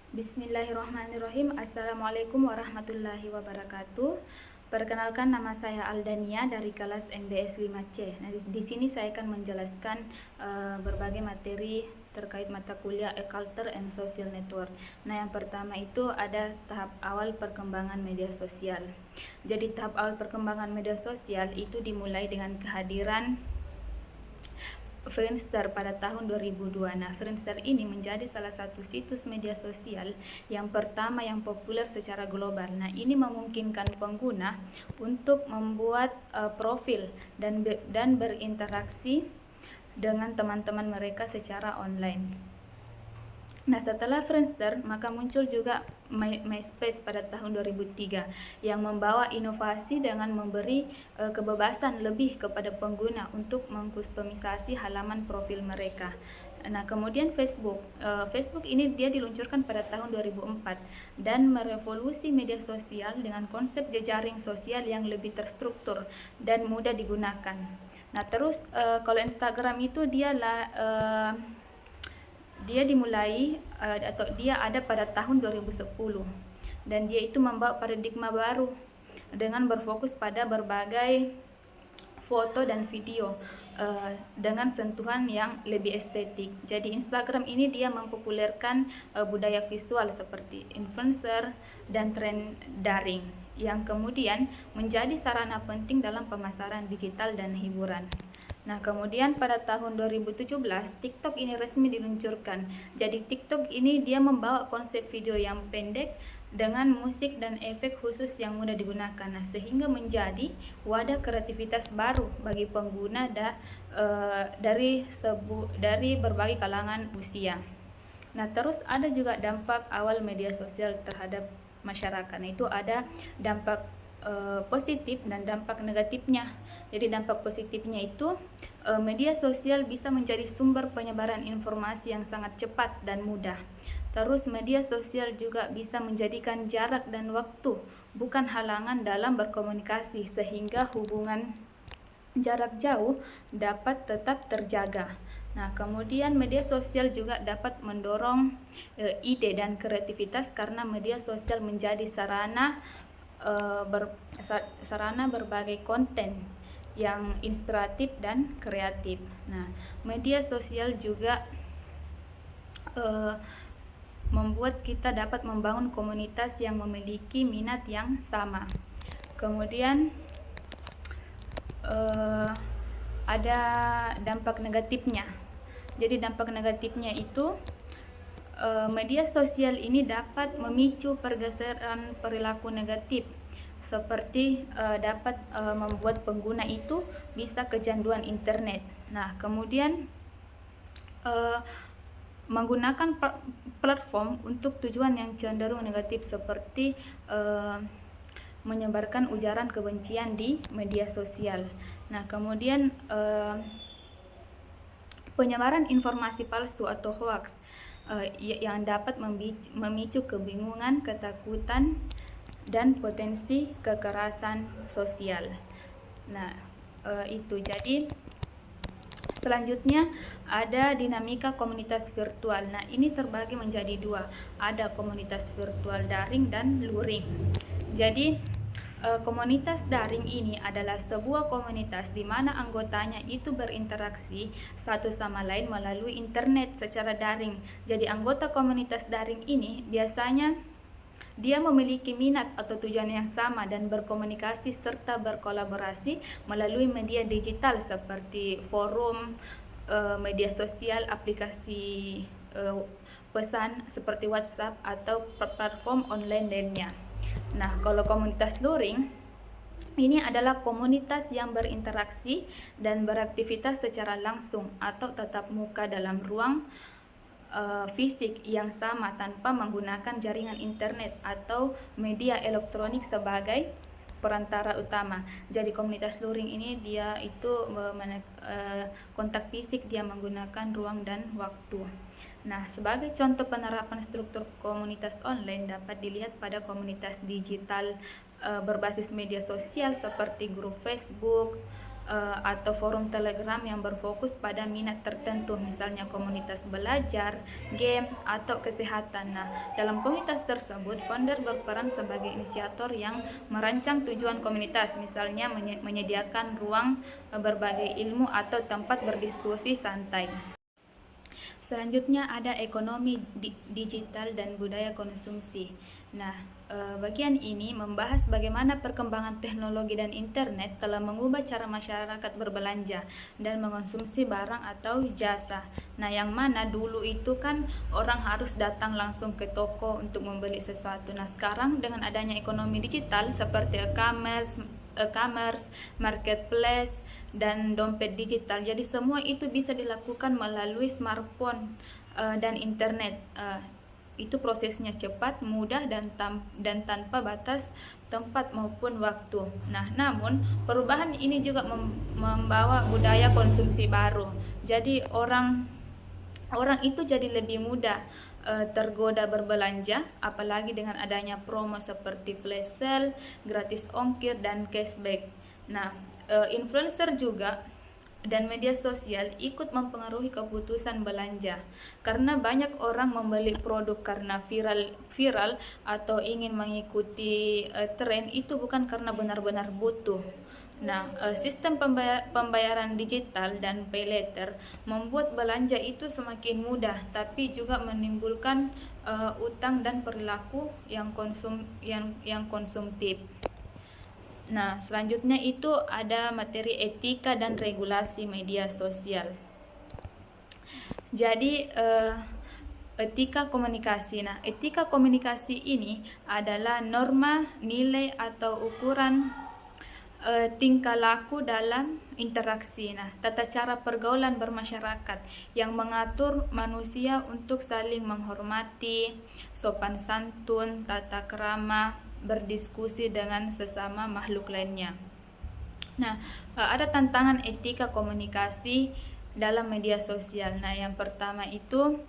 Bismillahirrahmanirrahim. Assalamualaikum warahmatullahi wabarakatuh. Perkenalkan, nama saya Aldania dari kelas MDS 5C. Nah, di sini saya akan menjelaskan berbagai materi terkait mata kuliah E-Culture and Social Network. Nah, yang pertama itu ada tahap awal perkembangan media sosial. Jadi tahap awal perkembangan media sosial itu dimulai dengan kehadiran Friendster pada tahun 2002. Nah, Friendster ini menjadi salah satu situs media sosial yang pertama yang populer secara global. Nah, ini memungkinkan pengguna untuk membuat profil dan berinteraksi dengan teman-teman mereka secara online. Nah, setelah Friendster, maka muncul juga MySpace pada tahun 2003 yang membawa inovasi dengan memberi kebebasan lebih kepada pengguna untuk mengkustomisasi halaman profil mereka. Nah, kemudian Facebook. Facebook ini dia diluncurkan pada tahun 2004 dan merevolusi media sosial dengan konsep jejaring sosial yang lebih terstruktur dan mudah digunakan. Nah, terus kalau Instagram itu dia dimulai atau dia ada pada tahun 2010 dan dia itu membawa paradigma baru dengan berfokus pada berbagai foto dan video dengan sentuhan yang lebih estetik. Jadi Instagram ini dia mempopulerkan budaya visual seperti influencer dan tren daring yang kemudian menjadi sarana penting dalam pemasaran digital dan hiburan. Nah, kemudian pada tahun 2017 TikTok ini resmi diluncurkan. Jadi TikTok ini dia membawa konsep video yang pendek dengan musik dan efek khusus yang mudah digunakan. Nah, sehingga menjadi wadah kreativitas baru bagi pengguna dari berbagai kalangan usia. Nah, terus ada juga dampak awal media sosial terhadap masyarakat. Nah, itu ada dampak positif dan dampak negatifnya. Jadi dampak positifnya itu media sosial bisa menjadi sumber penyebaran informasi yang sangat cepat dan mudah. Terus media sosial juga bisa menjadikan jarak dan waktu bukan halangan dalam berkomunikasi, sehingga hubungan jarak jauh dapat tetap terjaga. Nah, kemudian media sosial juga dapat mendorong ide dan kreativitas karena media sosial menjadi sarana berbagai konten yang inspiratif dan kreatif. Nah, media sosial juga membuat kita dapat membangun komunitas yang memiliki minat yang sama. Kemudian ada dampak negatifnya. Jadi dampak negatifnya itu media sosial ini dapat memicu pergeseran perilaku negatif, seperti dapat membuat pengguna itu bisa kecanduan internet. Nah, kemudian menggunakan platform untuk tujuan yang cenderung negatif, seperti menyebarkan ujaran kebencian di media sosial. Nah, kemudian penyebaran informasi palsu atau hoax yang dapat memicu kebingungan, ketakutan, dan potensi kekerasan sosial. Nah, itu. Jadi selanjutnya ada dinamika komunitas virtual. Nah, ini terbagi menjadi dua. Ada komunitas virtual daring dan luring. Jadi komunitas daring ini adalah sebuah komunitas di mana anggotanya itu berinteraksi satu sama lain melalui internet secara daring. Jadi anggota komunitas daring ini biasanya dia memiliki minat atau tujuan yang sama dan berkomunikasi serta berkolaborasi melalui media digital seperti forum, media sosial, aplikasi pesan seperti WhatsApp atau platform online lainnya. Nah, kalau komunitas luring ini adalah komunitas yang berinteraksi dan beraktivitas secara langsung atau tatap muka dalam ruang fisik yang sama tanpa menggunakan jaringan internet atau media elektronik sebagai perantara utama. Jadi komunitas luring ini dia itu kontak fisik, dia menggunakan ruang dan waktu. Nah, sebagai contoh penerapan struktur komunitas online dapat dilihat pada komunitas digital berbasis media sosial seperti grup Facebook, atau forum Telegram yang berfokus pada minat tertentu, misalnya komunitas belajar, game, atau kesehatan. Nah, dalam komunitas tersebut, founder berperan sebagai inisiator yang merancang tujuan komunitas, misalnya menyediakan ruang berbagai ilmu atau tempat berdiskusi santai. Selanjutnya ada ekonomi digital dan budaya konsumsi. Nah, bagian ini membahas bagaimana perkembangan teknologi dan internet telah mengubah cara masyarakat berbelanja dan mengonsumsi barang atau jasa. Nah, yang mana dulu itu kan orang harus datang langsung ke toko untuk membeli sesuatu. Nah, sekarang dengan adanya ekonomi digital seperti e-commerce, marketplace, dan dompet digital, jadi semua itu bisa dilakukan melalui smartphone dan internet. Itu prosesnya cepat, mudah, dan tanpa batas tempat maupun waktu. Nah, namun perubahan ini juga membawa budaya konsumsi baru. Jadi orang itu jadi lebih mudah tergoda berbelanja, apalagi dengan adanya promo seperti flash sale, gratis ongkir, dan cashback. Nah, influencer juga dan media sosial ikut mempengaruhi keputusan belanja, karena banyak orang membeli produk karena viral atau ingin mengikuti tren, itu bukan karena benar-benar butuh. Nah, sistem pembayaran digital dan pay later membuat belanja itu semakin mudah, tapi juga menimbulkan utang dan perilaku yang konsumtif. Nah, selanjutnya itu ada materi etika dan regulasi media sosial. Jadi, etika komunikasi. Nah, etika komunikasi ini adalah norma, nilai, atau ukuran tingkah laku dalam interaksi. Nah, tata cara pergaulan bermasyarakat yang mengatur manusia untuk saling menghormati, sopan santun, tata krama, berdiskusi dengan sesama makhluk lainnya. Nah, ada tantangan etika komunikasi dalam media sosial. Nah, yang pertama itu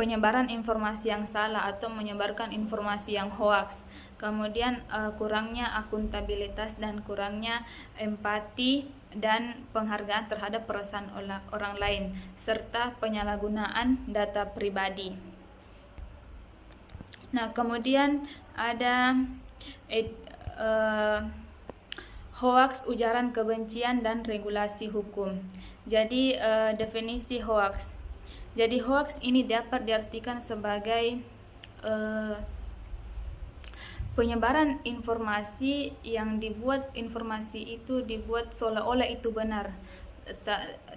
penyebaran informasi yang salah atau menyebarkan informasi yang hoaks. Kemudian kurangnya akuntabilitas dan kurangnya empati dan penghargaan terhadap perasaan orang lain, serta penyalahgunaan data pribadi. Nah, kemudian ada hoaks, ujaran kebencian, dan regulasi hukum. Jadi, definisi hoaks. Jadi, hoaks ini dapat diartikan sebagai penyebaran informasi yang informasi itu dibuat seolah-olah itu benar,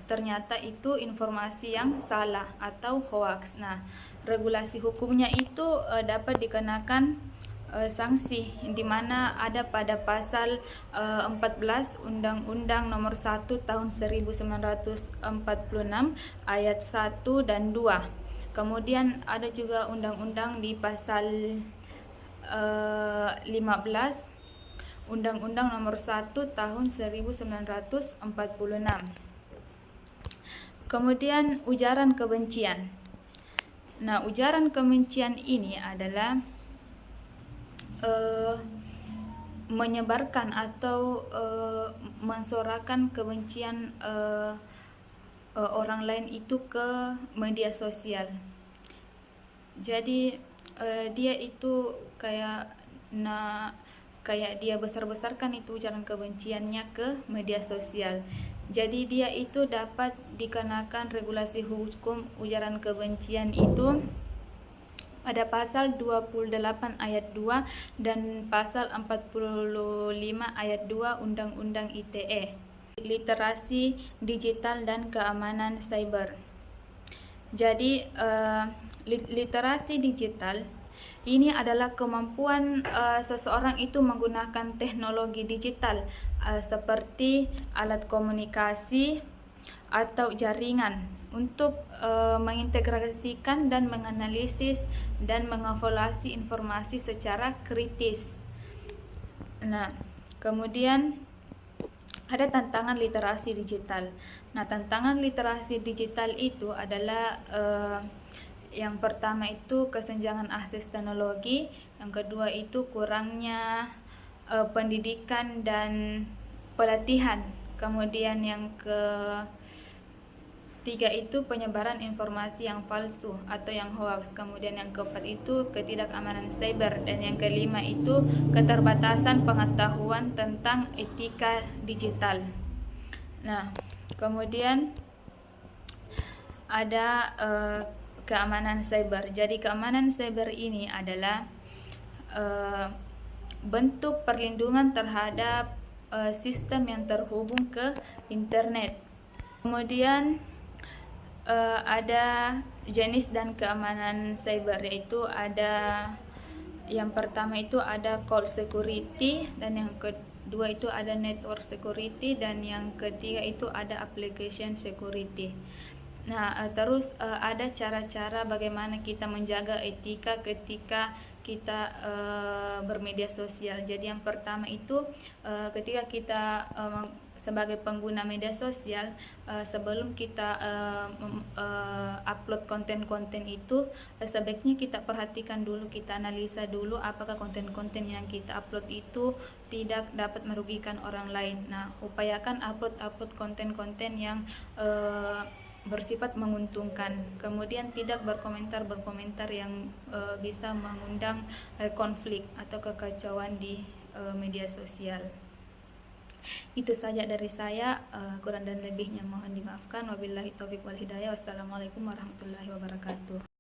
ternyata itu informasi yang salah atau hoaks. Nah, regulasi hukumnya itu dapat dikenakan sanksi, di mana ada pada pasal 14 Undang-Undang Nomor 1 Tahun 1946 ayat 1 dan 2. Kemudian ada juga undang-undang di pasal 15 Undang-Undang Nomor 1 Tahun 1946. Kemudian ujaran kebencian. Nah, ujaran kebencian ini adalah menyebarkan atau mensuarakan kebencian orang lain itu ke media sosial. Jadi dia itu kayak dia besar-besarkan itu ujaran kebenciannya ke media sosial. Jadi dia itu dapat dikenakan regulasi hukum ujaran kebencian itu pada pasal 28 ayat 2 dan pasal 45 ayat 2 Undang-Undang ITE. Literasi digital dan keamanan cyber. Jadi, literasi digital ini adalah kemampuan seseorang itu menggunakan teknologi digital seperti alat komunikasi atau jaringan untuk mengintegrasikan dan menganalisis dan mengevaluasi informasi secara kritis. Nah, kemudian ada tantangan literasi digital. Nah, tantangan literasi digital itu adalah yang pertama itu kesenjangan akses teknologi, yang kedua itu kurangnya pendidikan dan pelatihan Kemudian yang ketiga itu penyebaran informasi yang palsu atau yang hoax. Kemudian yang keempat itu ketidakamanan cyber, dan yang kelima itu keterbatasan pengetahuan tentang etika digital. Nah, kemudian ada keamanan cyber. Jadi keamanan cyber ini adalah bentuk perlindungan terhadap sistem yang terhubung ke internet. Kemudian ada jenis dan keamanan cyber, yaitu ada yang pertama itu ada cloud security, dan yang kedua itu ada network security, dan yang ketiga itu ada application security. Nah, terus ada cara-cara bagaimana kita menjaga etika ketika kita bermedia sosial. Jadi yang pertama itu ketika kita sebagai pengguna media sosial, sebelum kita upload konten-konten itu, sebaiknya kita perhatikan dulu, kita analisa dulu apakah konten-konten yang kita upload itu tidak dapat merugikan orang lain. Nah, upayakan upload konten-konten yang bersifat menguntungkan. Kemudian tidak berkomentar yang bisa mengundang konflik atau kekacauan di media sosial. Itu saja dari saya, kurang dan lebihnya mohon dimaafkan. Wabillahi taufiq wal hidayah. Wassalamualaikum warahmatullahi wabarakatuh.